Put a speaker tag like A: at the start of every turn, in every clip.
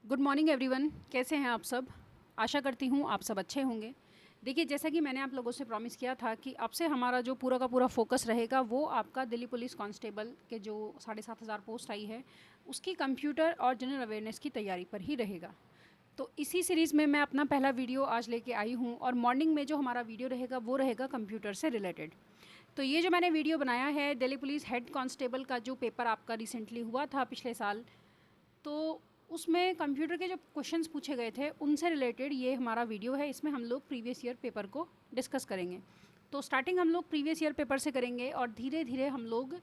A: Good morning everyone, कैसे हैं आप सब। आशा करती हूँ आप सब अच्छे होंगे। देखिए, जैसा कि मैंने आप लोगों से प्रॉमिस किया था कि अब से हमारा जो पूरा का पूरा फोकस रहेगा वो आपका दिल्ली पुलिस कांस्टेबल के जो 7,500 पोस्ट आई है उसकी कंप्यूटर और जनरल अवेयरनेस की तैयारी पर ही रहेगा। तो इसी सीरीज़ में मैं अपना पहला वीडियो आज लेके आई हूँ और मॉर्निंग में जो हमारा वीडियो रहेगा वो रहेगा कंप्यूटर से रिलेटेड। तो ये जो मैंने वीडियो बनाया है दिल्ली पुलिस हेड कांस्टेबल का जो पेपर आपका रिसेंटली हुआ था पिछले साल, तो उसमें कंप्यूटर के जो क्वेश्चंस पूछे गए थे उनसे रिलेटेड ये हमारा वीडियो है। इसमें हम लोग प्रीवियस ईयर पेपर को डिस्कस करेंगे। तो स्टार्टिंग हम लोग प्रीवियस ईयर पेपर से करेंगे और धीरे धीरे हम लोग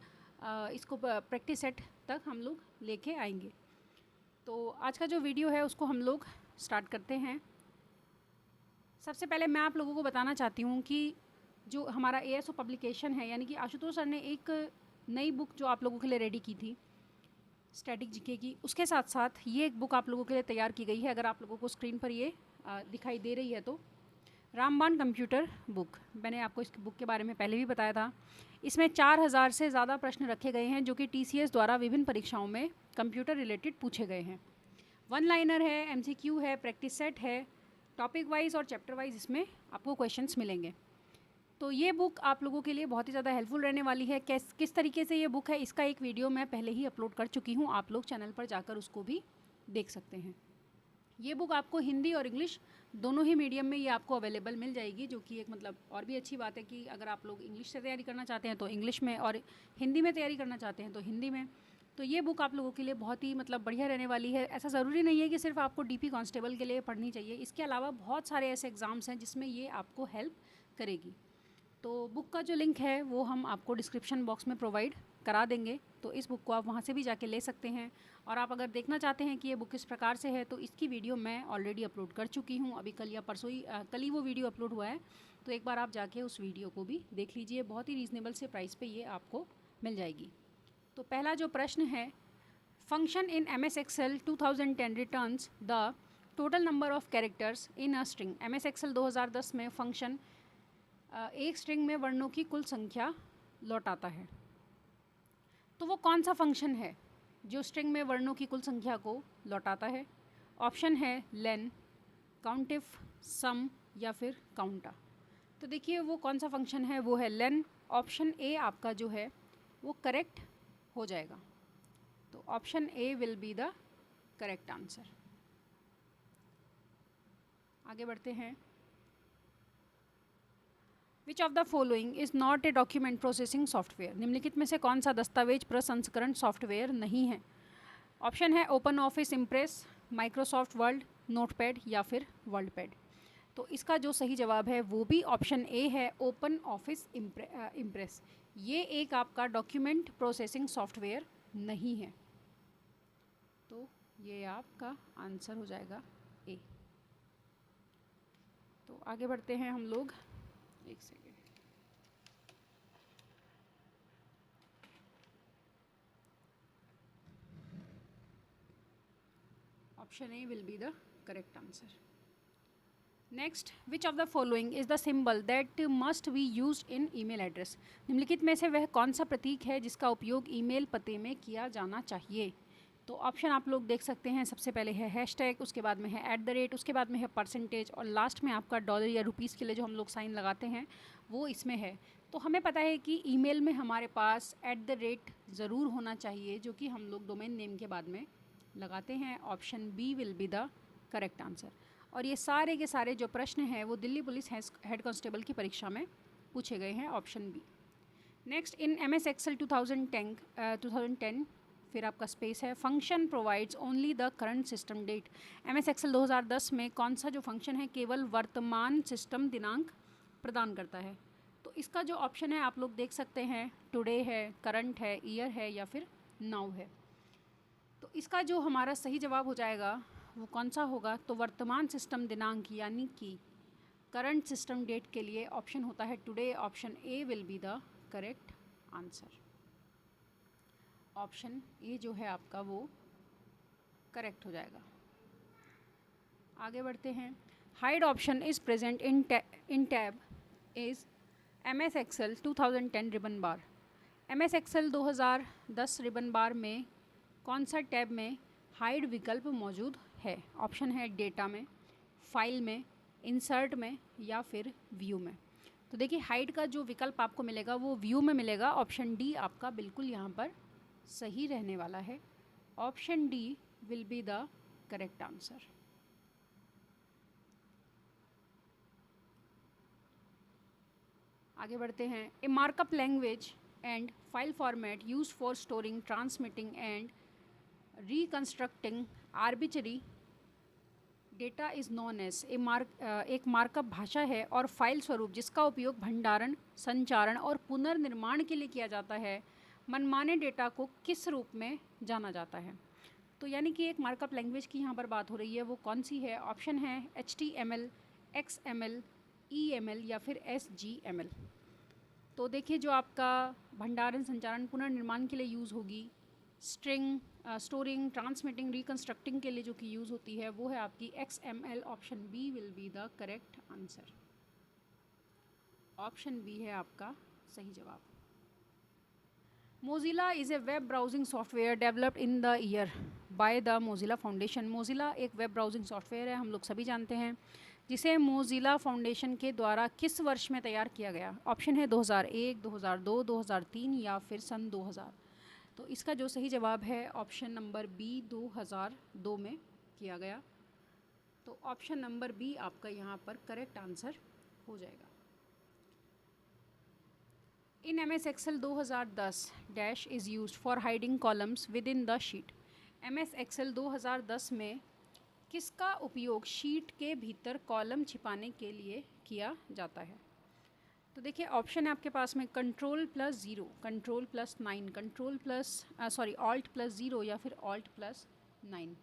A: इसको प्रैक्टिस सेट तक हम लोग लेके आएंगे। तो आज का जो वीडियो है उसको हम लोग स्टार्ट करते हैं। सबसे पहले मैं आप लोगों को बताना चाहती हूँ कि जो हमारा ASO पब्लिकेशन है, यानी कि आशुतोष सर ने एक नई बुक जो आप लोगों के लिए रेडी की थी स्टैटिक जीके की, उसके साथ साथ ये एक बुक आप लोगों के लिए तैयार की गई है। अगर आप लोगों को स्क्रीन पर ये दिखाई दे रही है तो रामबाण कंप्यूटर बुक, मैंने आपको इस बुक के बारे में पहले भी बताया था। इसमें 4,000 से ज़्यादा प्रश्न रखे गए हैं जो कि TCS द्वारा विभिन्न परीक्षाओं में कंप्यूटर रिलेटेड पूछे गए हैं। 1 लाइनर है, MCQ है, प्रैक्टिस सेट है, टॉपिक वाइज और चैप्टर वाइज इसमें आपको क्वेश्चंस मिलेंगे। तो ये बुक आप लोगों के लिए बहुत ही ज़्यादा हेल्पफुल रहने वाली है। किस तरीके से ये बुक है इसका एक वीडियो मैं पहले ही अपलोड कर चुकी हूँ, आप लोग चैनल पर जाकर उसको भी देख सकते हैं। ये बुक आपको हिंदी और इंग्लिश दोनों ही मीडियम में ये आपको अवेलेबल मिल जाएगी, जो कि एक मतलब और भी अच्छी बात है कि अगर आप लोग इंग्लिश से तैयारी करना चाहते हैं तो इंग्लिश में और हिंदी में तैयारी करना चाहते हैं तो हिंदी में। तो ये बुक आप लोगों के लिए बहुत ही मतलब बढ़िया रहने वाली है। ऐसा ज़रूरी नहीं है कि सिर्फ आपको DP कांस्टेबल के लिए पढ़नी चाहिए, इसके अलावा बहुत सारे ऐसे एग्ज़ाम्स हैं जिसमें ये आपको हेल्प करेगी। तो बुक का जो लिंक है वो हम आपको डिस्क्रिप्शन बॉक्स में प्रोवाइड करा देंगे, तो इस बुक को आप वहाँ से भी जाके ले सकते हैं। और आप अगर देखना चाहते हैं कि ये बुक किस प्रकार से है तो इसकी वीडियो मैं ऑलरेडी अपलोड कर चुकी हूँ, अभी कल या परसों ही कल ही वो वीडियो अपलोड हुआ है। तो एक बार आप जाके उस वीडियो को भी देख लीजिए, बहुत ही रीज़नेबल से प्राइस पे ये आपको मिल जाएगी। तो पहला जो प्रश्न है, function in MS Excel 2010 returns the total number of characters in a string. MS Excel 2010 में फंक्शन एक स्ट्रिंग में वर्णों की कुल संख्या लौटाता है। तो वो कौन सा फंक्शन है जो स्ट्रिंग में वर्णों की कुल संख्या को लौटाता है? ऑप्शन है लेन, काउंटिफ, सम या फिर काउंटा। तो देखिए वो कौन सा फंक्शन है, वो है लेन। ऑप्शन ए आपका जो है वो करेक्ट हो जाएगा। तो option A will be the correct answer. आगे बढ़ते हैं। Which of the following is not a document processing software. निम्नलिखित में से कौन सा दस्तावेज प्रसंस्करण सॉफ्टवेयर नहीं है? ऑप्शन है open office impress, Microsoft word, notepad या फिर वर्ल्डपैड। तो इसका जो सही जवाब है वो भी ऑप्शन ए है, ओपन ऑफिस इम्प्रेस। ये एक आपका डॉक्यूमेंट प्रोसेसिंग सॉफ्टवेयर नहीं है। तो ये आपका आंसर हो जाएगा ए। तो आगे बढ़ते हैं हम लोग। एक second. Option A will be the correct answer. Next, which of the following is the symbol that must be used in email address. निम्नलिखित में से वह कौन सा प्रतीक है जिसका उपयोग ईमेल पते में किया जाना चाहिए? तो ऑप्शन आप लोग देख सकते हैं। सबसे पहले है हैशटैग, उसके बाद में है @ उसके बाद में है परसेंटेज और लास्ट में आपका डॉलर या रुपीज़ के लिए जो हम लोग साइन लगाते हैं वो इसमें है। तो हमें पता है कि ईमेल में हमारे पास @ ज़रूर होना चाहिए, जो कि हम लोग डोमेन नेम के बाद में लगाते हैं। Option b will be the correct answer. और ये सारे के सारे जो प्रश्न हैं वो दिल्ली पुलिस हेड कांस्टेबल की परीक्षा में पूछे गए हैं। Option b. Next, in MS Excel 2010 फिर आपका स्पेस है, function provides only the current system date. MS Excel 2010 में कौन सा जो फंक्शन है केवल वर्तमान सिस्टम दिनांक प्रदान करता है? तो इसका जो ऑप्शन है आप लोग देख सकते हैं, टुडे है, करंट है, ईयर है या फिर नाउ है। तो इसका जो हमारा सही जवाब हो जाएगा वो कौन सा होगा? तो वर्तमान सिस्टम दिनांक यानी कि करंट सिस्टम डेट के लिए ऑप्शन होता है today. Option A will be the correct answer. Option A जो है आपका वो करेक्ट हो जाएगा। आगे बढ़ते हैं। Hide option is present in tab is MS Excel 2010 ribbon bar. MS Excel 2010 ribbon bar में कौन सा टैब में हाइड विकल्प मौजूद है? ऑप्शन है डेटा में, फाइल में, इंसर्ट में या फिर व्यू में। तो देखिए हाइड का जो विकल्प आपको मिलेगा वो व्यू में मिलेगा। ऑप्शन डी आपका बिल्कुल यहाँ पर सही रहने वाला है। Option D will be the correct answer. आगे बढ़ते हैं। A markup language and file format use for storing, transmitting and reconstructing arbitrary data is known as एक मार्कअप भाषा है और फाइल स्वरूप जिसका उपयोग भंडारण, संचारण और पुनर्निर्माण के लिए किया जाता है। मनमाने डेटा को किस रूप में जाना जाता है? तो यानी कि एक मार्कअप लैंग्वेज की यहाँ पर बात हो रही है, वो कौन सी है? ऑप्शन है HTML, XML, EML या फिर SGML। तो देखिए जो आपका भंडारण, संचारण, पुनर्निर्माण के लिए यूज़ होगी, स्ट्रिंग स्टोरिंग, ट्रांसमिटिंग, रिकंस्ट्रक्टिंग के लिए जो कि यूज़ होती है वो है आपकी XML। Option b will be the correct answer. Option b है आपका सही जवाब। Mozilla is a web browsing software developed in the year by the Mozilla foundation. Mozilla एक वेब ब्राउजिंग सॉफ्टवेयर है, हम लोग सभी जानते हैं, जिसे मोजिला फाउंडेशन के द्वारा किस वर्ष में तैयार किया गया? ऑप्शन है 2001, 2002, 2003 या फिर सन 2000। तो इसका जो सही जवाब है ऑप्शन नंबर बी 2002 में किया गया। तो ऑप्शन नंबर बी आपका यहाँ पर करेक्ट आंसर हो जाएगा। इन MS Excel 2010 dash is used for hiding columns with in the sheet. MS Excel 2010 में किसका उपयोग शीट के भीतर कॉलम छिपाने के लिए किया जाता है? तो देखिए ऑप्शन है आपके पास में Ctrl+0, Ctrl+9, Alt+0 या फिर Alt+9।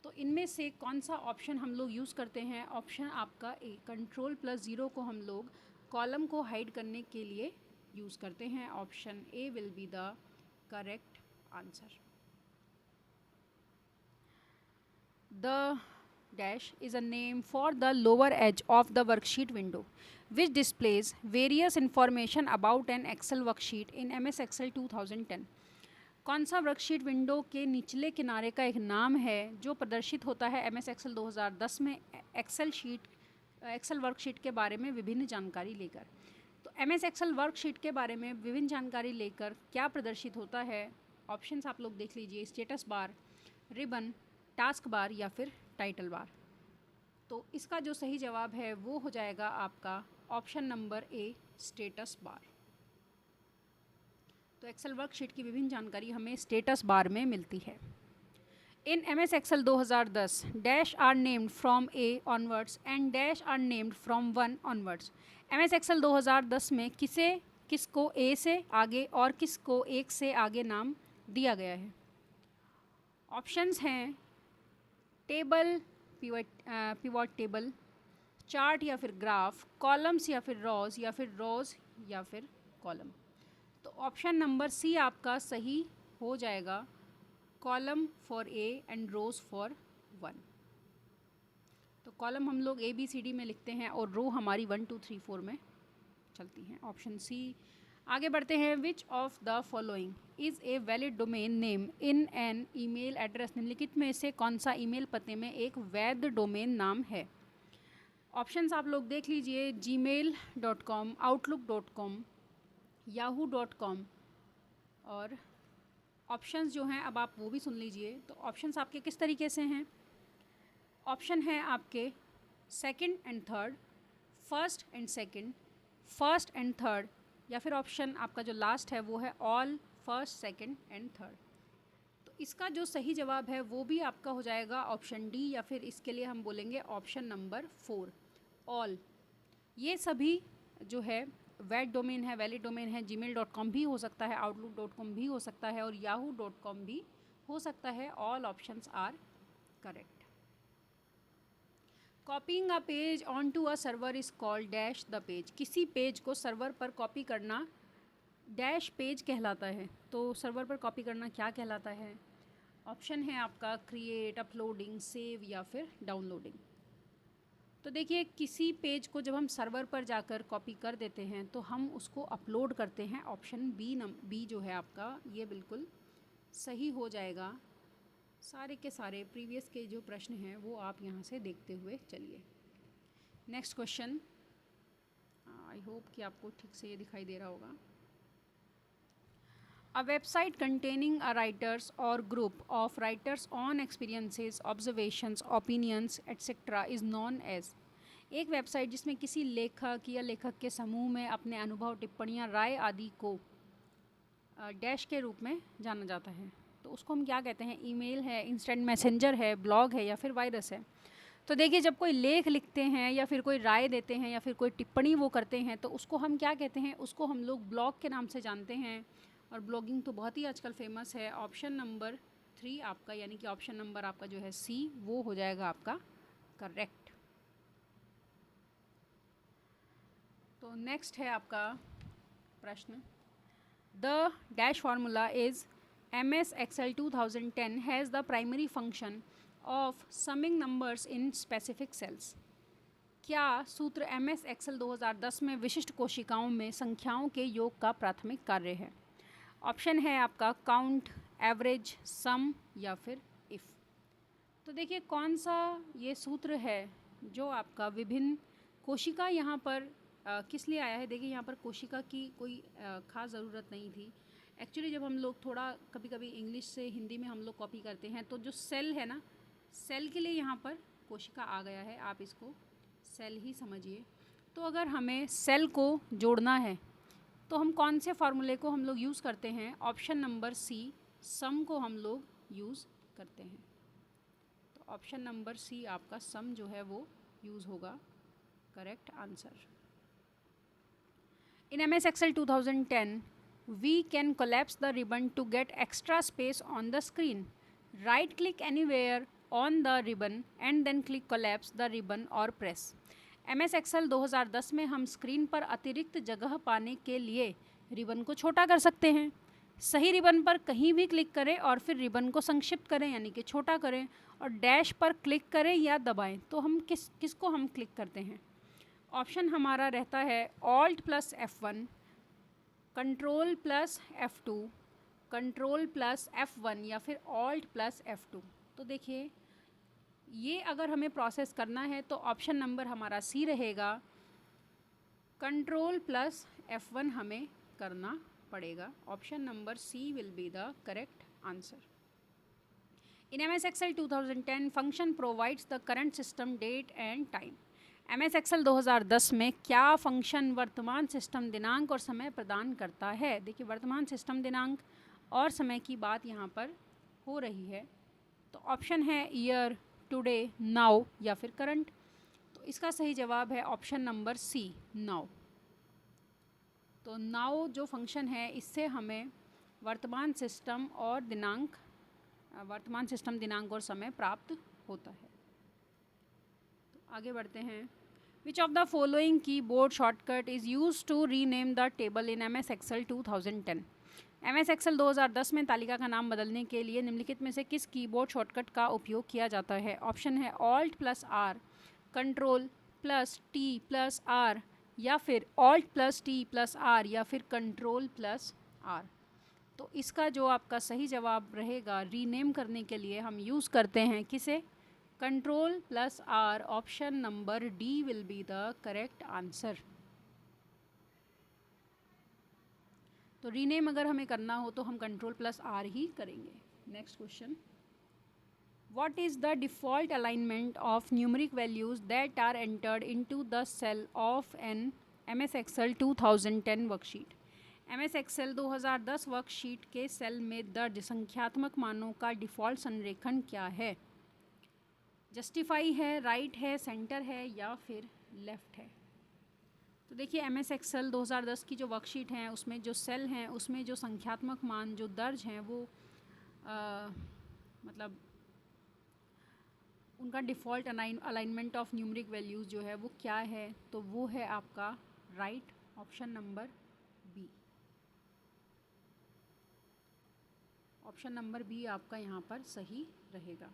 A: तो इनमें से कौन सा ऑप्शन हम लोग यूज़ करते हैं? ऑप्शन आपका ए, Ctrl+0 को हम लोग कॉलम को हाइड करने के लिए यूज़ करते हैं। Option A will be the correct answer. The dash is a name for the lower edge of the worksheet window which displays various information about an Excel worksheet in MS Excel 2010। कौन सा worksheet window के निचले किनारे का एक नाम है जो प्रदर्शित होता है MS Excel 2010 में एक्सेल वर्कशीट के बारे में विभिन्न जानकारी लेकर? तो MS Excel वर्कशीट के बारे में विभिन्न जानकारी लेकर क्या प्रदर्शित होता है? ऑप्शंस आप लोग देख लीजिए, status bar, ribbon, task bar या फिर टाइटल बार। तो इसका जो सही जवाब है वो हो जाएगा आपका option number A, status bar. तो एक्सेल वर्कशीट की विभिन्न जानकारी हमें स्टेटस बार में मिलती है। In MS Excel 2010 dash are named from a onwards and dash are named from 1 onwards. MS Excel 2010 में किसको ए से आगे और किसको 1 से आगे नाम दिया गया है? ऑप्शंस हैं टेबल, पिवट टेबल, चार्ट या फिर ग्राफ, कॉलम्स या फिर रोज या फिर कॉलम। तो ऑप्शन नंबर सी आपका सही हो जाएगा, column for a and rows for 1। तो कॉलम हम लोग ABCD में लिखते हैं और रो हमारी 1 2 3 4 में चलती हैं। Option c. आगे बढ़ते हैं। Which of the following is a valid domain name in an email address. निम्नलिखित में से कौन सा ईमेल पते में एक वैध डोमेन नाम है? ऑप्शंस आप लोग देख लीजिए, gmail.com, outlook.com, yahoo.com। और ऑप्शंस जो हैं अब आप वो भी सुन लीजिए। तो ऑप्शंस आपके किस तरीके से हैं? ऑप्शन है आपके second and third, first and second, first and third या फिर ऑप्शन आपका जो लास्ट है वो है all, first, second and third. तो इसका जो सही जवाब है वो भी आपका हो जाएगा ऑप्शन डी या फिर इसके लिए हम बोलेंगे ऑप्शन नंबर 4, ऑल। ये सभी जो है वैलिड डोमेन है। gmail.com भी हो सकता है, outlook.com भी हो सकता है और yahoo.com भी हो सकता है। All options are correct. Copying a page on to a server is called dash the page. किसी पेज को सर्वर पर कॉपी करना डैश पेज कहलाता है। तो सर्वर पर कॉपी करना क्या कहलाता है? ऑप्शन है आपका क्रिएट, अपलोडिंग, सेव या फिर डाउनलोडिंग। तो देखिए किसी पेज को जब हम सर्वर पर जाकर कॉपी कर देते हैं तो हम उसको अपलोड करते हैं। ऑप्शन बी जो है आपका ये बिल्कुल सही हो जाएगा। सारे के सारे प्रीवियस के जो प्रश्न हैं वो आप यहाँ से देखते हुए चलिए। नेक्स्ट क्वेश्चन, आई होप कि आपको ठीक से ये दिखाई दे रहा होगा। A website containing a writers or group of writers on experiences, observations, opinions, etc. is known as। एक वेबसाइट जिसमें किसी लेखक या लेखक के समूह में अपने अनुभव, टिप्पणियाँ, राय आदि को डैश के रूप में जाना जाता है, तो उसको हम क्या कहते हैं? ईमेल है, इंस्टेंट मैसेंजर है, ब्लॉग है या फिर वायरस है। तो देखिए, जब कोई लेख लिखते हैं या फिर कोई राय देते हैं या फिर कोई टिप्पणी वो करते हैं, तो उसको हम क्या कहते हैं? उसको हम लोग ब्लॉग के नाम से जानते हैं। और ब्लॉगिंग तो बहुत ही आजकल फेमस है। ऑप्शन नंबर 3 आपका, यानी कि ऑप्शन नंबर आपका जो है सी, वो हो जाएगा आपका करेक्ट। तो नेक्स्ट है आपका प्रश्न, the dash formula is MS Excel 2010 has the primary function of summing numbers in specific sales. क्या सूत्र MS Excel 2010 में विशिष्ट कोशिकाओं में संख्याओं के योग का प्राथमिक कार्य है? ऑप्शन है आपका काउंट, एवरेज, सम या फिर इफ़। तो देखिए, कौन सा ये सूत्र है जो आपका विभिन्न कोशिका यहाँ पर किस लिए आया है? देखिए, यहाँ पर कोशिका की कोई ख़ास ज़रूरत नहीं थी। एक्चुअली जब हम लोग थोड़ा कभी कभी इंग्लिश से हिंदी में हम लोग कॉपी करते हैं, तो जो सेल है ना, सेल के लिए यहाँ पर कोशिका आ गया है, आप इसको सेल ही समझिए। तो अगर हमें सेल को जोड़ना है तो हम कौन से फार्मूले को हम लोग यूज़ करते हैं? ऑप्शन नंबर सी, सम को हम लोग यूज़ करते हैं। तो ऑप्शन नंबर सी आपका सम जो है वो यूज़ होगा correct answer. In MS Excel 2010 we can collapse the ribbon to get extra space on the screen. Right click anywhere on the ribbon and then click collapse the ribbon or press। MS Excel 2010 में हम screen पर अतिरिक्त जगह पाने के लिए ribbon को छोटा कर सकते हैं। सही रिबन पर कहीं भी क्लिक करें और फिर रिबन को संक्षिप्त करें, यानी कि छोटा करें, और डैश पर क्लिक करें या दबाएं। तो हम किसको हम क्लिक करते हैं? ऑप्शन हमारा रहता है Alt + F1, control + F2, control + F1 या फिर Alt + F2। तो देखिए, ये अगर हमें प्रोसेस करना है तो ऑप्शन नंबर हमारा सी रहेगा, कंट्रोल + F1 हमें करना पड़ेगा। Option number C will be the correct answer. In MS Excel 2010 function provides the current system date and time. MS Excel 2010 में क्या फंक्शन वर्तमान सिस्टम दिनांक और समय प्रदान करता है? देखिए, वर्तमान सिस्टम दिनांक और समय की बात यहाँ पर हो रही है, तो ऑप्शन है ईयर, टुडे, नाउ या फिर करंट। तो इसका सही जवाब है ऑप्शन नंबर सी, नाउ। तो नाउ जो फंक्शन है, इससे हमें वर्तमान सिस्टम दिनांक और समय प्राप्त होता है। तो आगे बढ़ते हैं। Which of the following keyboard shortcut is use to rename the table in MS Excel 2010। MS Excel 2010 में तालिका का नाम बदलने के लिए निम्नलिखित में से किस कीबोर्ड शॉर्टकट का उपयोग किया जाता है? ऑप्शन है Alt + R, control + T + R या फिर Alt + T + R या फिर कंट्रोल + R। तो इसका जो आपका सही जवाब रहेगा, रीनेम करने के लिए हम यूज़ करते हैं किसे? Control + R। Option number D will be the correct answer. तो रीनेम अगर हमें करना हो तो हम कंट्रोल + R ही करेंगे। Next question, what is the default alignment of numeric values that are entered into the cell of an MS Excel 2010 worksheet. MS Excel 2010 worksheet के सेल में दर्ज संख्यात्मक मानों का डिफ़ॉल्ट संरेखण क्या है? जस्टिफाई है, राइट है, सेंटर है या फिर लेफ़्ट है? तो देखिए, MS Excel 2010 की जो वर्कशीट हैं, उसमें जो सेल हैं, उसमें जो संख्यात्मक मान जो दर्ज हैं, वो मतलब उनका default alignment of numeric values जो है वो क्या है? तो वो है आपका right, option number B. Option number B आपका यहाँ पर सही रहेगा।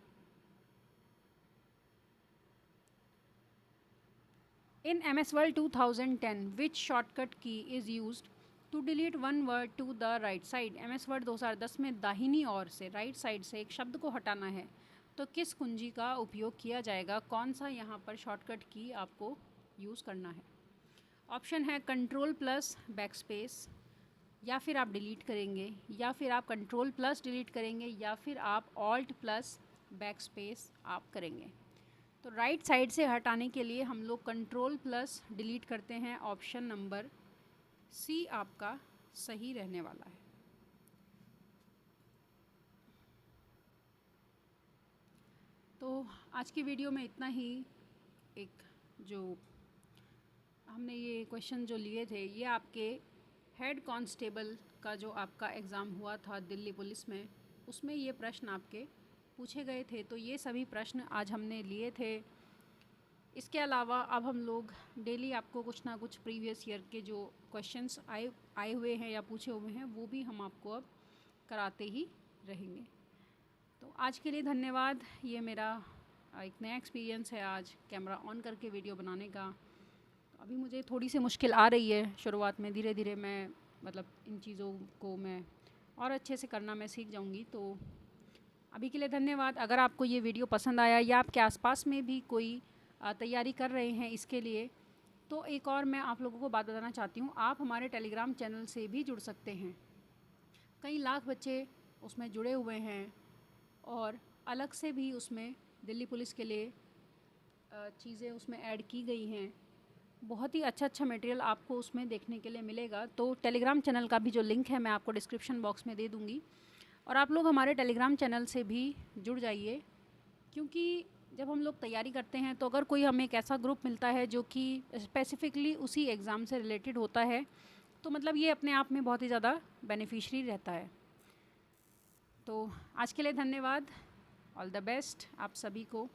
A: In MS World 2010, which shortcut key is used to delete one word to the right side, MS word 2010 में दाहिनी ओर से, राइट साइड से एक शब्द को हटाना है तो किस कुंजी का उपयोग किया जाएगा? कौन सा यहाँ पर शॉर्टकट की आपको यूज़ करना है? ऑप्शन है कंट्रोल प्लस बैक स्पेस, या फिर आप डिलीट करेंगे, या फिर आप कंट्रोल प्लस डिलीट करेंगे, या फिर आप ऑल्ट प्लस बैक स्पेस आप करेंगे। तो राइट साइड से हटाने के लिए हम लोग कंट्रोल प्लस डिलीट करते हैं। ऑप्शन नंबर सी आपका सही रहने वाला है। तो आज की वीडियो में इतना ही। एक जो हमने ये क्वेश्चन जो लिए थे, ये आपके हेड कांस्टेबल का जो आपका एग्ज़ाम हुआ था दिल्ली पुलिस में, उसमें ये प्रश्न आपके पूछे गए थे। तो ये सभी प्रश्न आज हमने लिए थे। इसके अलावा अब हम लोग डेली आपको कुछ ना कुछ प्रीवियस ईयर के जो क्वेश्चंस आए हुए हैं या पूछे हुए हैं वो भी हम आपको अब कराते ही रहेंगे। तो आज के लिए धन्यवाद। ये मेरा एक नया एक्सपीरियंस है आज कैमरा ऑन करके वीडियो बनाने का। अभी मुझे थोड़ी सी मुश्किल आ रही है शुरुआत में, धीरे धीरे मैं मतलब इन चीज़ों को मैं और अच्छे से करना मैं सीख जाऊंगी। तो अभी के लिए धन्यवाद। अगर आपको ये वीडियो पसंद आया या आपके आसपास में भी कोई तैयारी कर रहे हैं इसके लिए, तो एक और मैं आप लोगों को बात बताना चाहती हूँ, आप हमारे टेलीग्राम चैनल से भी जुड़ सकते हैं। कई लाख बच्चे उसमें जुड़े हुए हैं और अलग से भी उसमें दिल्ली पुलिस के लिए चीज़ें उसमें ऐड की गई हैं। बहुत ही अच्छा अच्छा मटेरियल आपको उसमें देखने के लिए मिलेगा। तो टेलीग्राम चैनल का भी जो लिंक है मैं आपको डिस्क्रिप्शन बॉक्स में दे दूँगी, और आप लोग हमारे टेलीग्राम चैनल से भी जुड़ जाइए, क्योंकि जब हम लोग तैयारी करते हैं तो अगर कोई हमें एक ऐसा ग्रुप मिलता है जो कि स्पेसिफ़िकली उसी एग्ज़ाम से रिलेटेड होता है, तो मतलब ये अपने आप में बहुत ही ज़्यादा बेनिफिशियरी रहता है। तो आज के लिए धन्यवाद। ऑल द बेस्ट आप सभी को।